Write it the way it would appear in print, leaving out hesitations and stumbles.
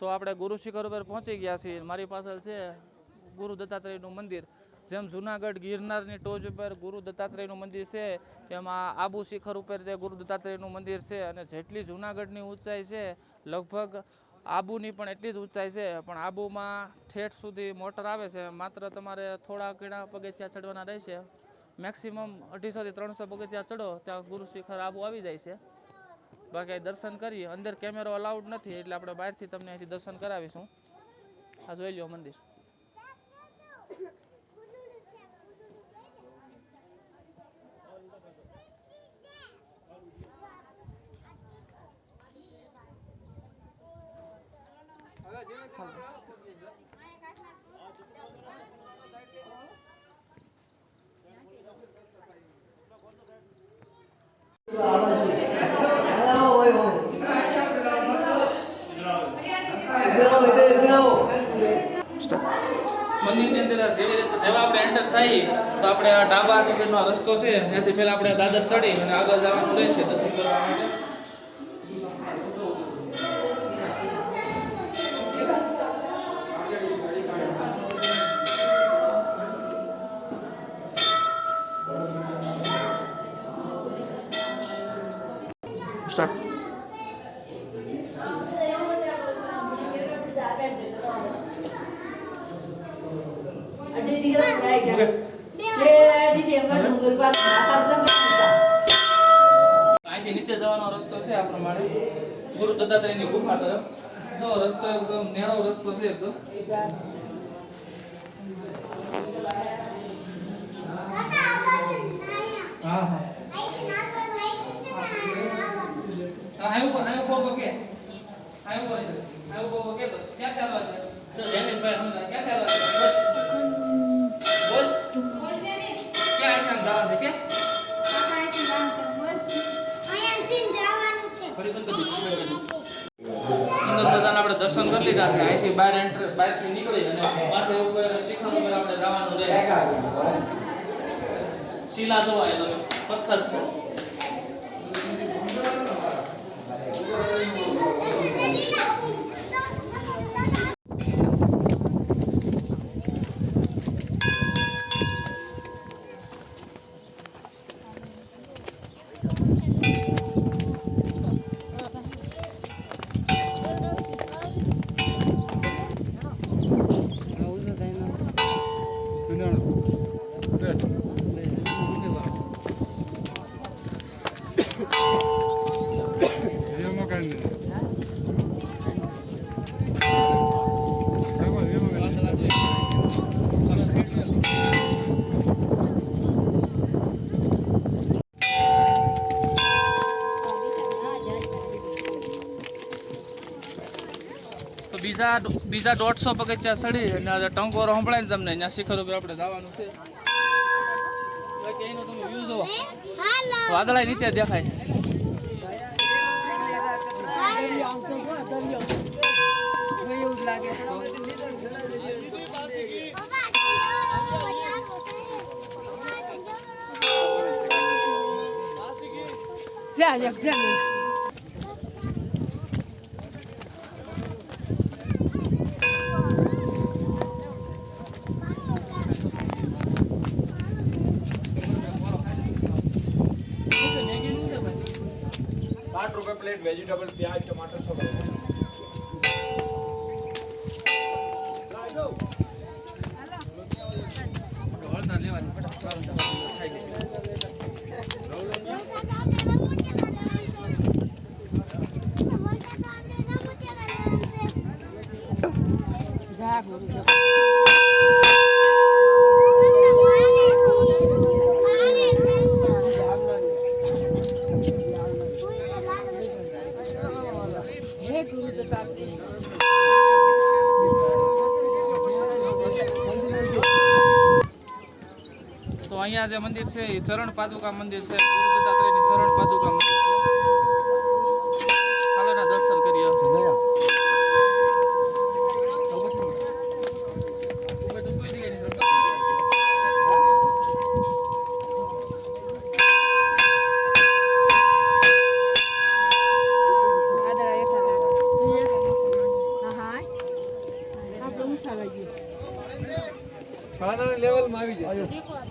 તો આપણે ગુરુ શિખર ઉપર પહોંચી ગયા છીએ. મારી પાછળ છે ગુરુ દત્તાત્રેયનું મંદિર. જેમ જુનાગઢ ગિરનારની ટોચ ઉપર ગુરુ દત્તાત્રેયનું મંદિર છે, એમાં આબુ શિખર ઉપર તે ગુરુ દત્તાત્રેયનું મંદિર છે. અને જેટલી જુનાગઢની ઊંચાઈ છે, લગભગ આબુની પણ એટલી જ ઊંચાઈ છે. પણ આબુમાં ઠેઠ સુધી મોટર આવે છે, માત્ર તમારે થોડા ઘણા પગથિયા ચડવાના રહેશે. મેક્સિમમ 250 થી 300 પગથિયા ચડો ત્યાં ગુરુ શિખર આબુ આવી જાય છે. બાકી દર્શન કરીએ. અંદર કેમેરો અલાઉડ નથી, એટલે આપણે બહારથી તમને અહીંથી દર્શન કરાવીશું. આ જોઈ લો મંદિર. મંદિરની અંદર જેવી રીતે જેવા આપણે એન્ટર થઈ તો આપણે આ ડાબા બાજુનો રસ્તો છે, ત્યાંથી પહેલા આપણે દાદર ચડી અને આગળ જવાનું રહેશે દર્શન કરવા માટે. સ્ટાર્ટ. અહીંથી નીચે જવાનો રસ્તો છે આ પ્રમાણે ગુરુ દત્તાત્રેયની ગુફા તરફ. જો રસ્તો એકદમ નેરો રસ્તો છે એકદમ. હા હા ક્યાં ચાલવા છે? તો જયમીનભાઈ હમણાં ક્યાં ચાલવા છે? બોલ ક્યાં આમ જવા છે? કે સુંદર મજાના આપણે દર્શન કરી લીધા છે. અહીંથી બહારથી નીકળી અને માથે ઉપર શિખર ઉપર આપણે જવાનું રહે. શિલા જોવાય તો પથ્થર છે. બીજા 150 પગથિયા ચડી અને ટંકોરો સંભળાય ને તમને અહીંયા શિખર ઉપર આપણે જવાનું છે. બાકી એનો તમે વ્યૂ જોવો, વાદળા નીચે દેખાય છે. ₹60 प्लेट वेजिटेबल प्याज टमाटर सब તો અહીંયા જે મંદિર છે એ ચરણ પાદુકા મંદિર છે. ગુરુ દત્તાત્રેયની ચરણ પાદુકા મંદિર છે. હાલો ના દર્શન કરીએ. ખાનાના લેવલમાં આવી જાય. देखो आप।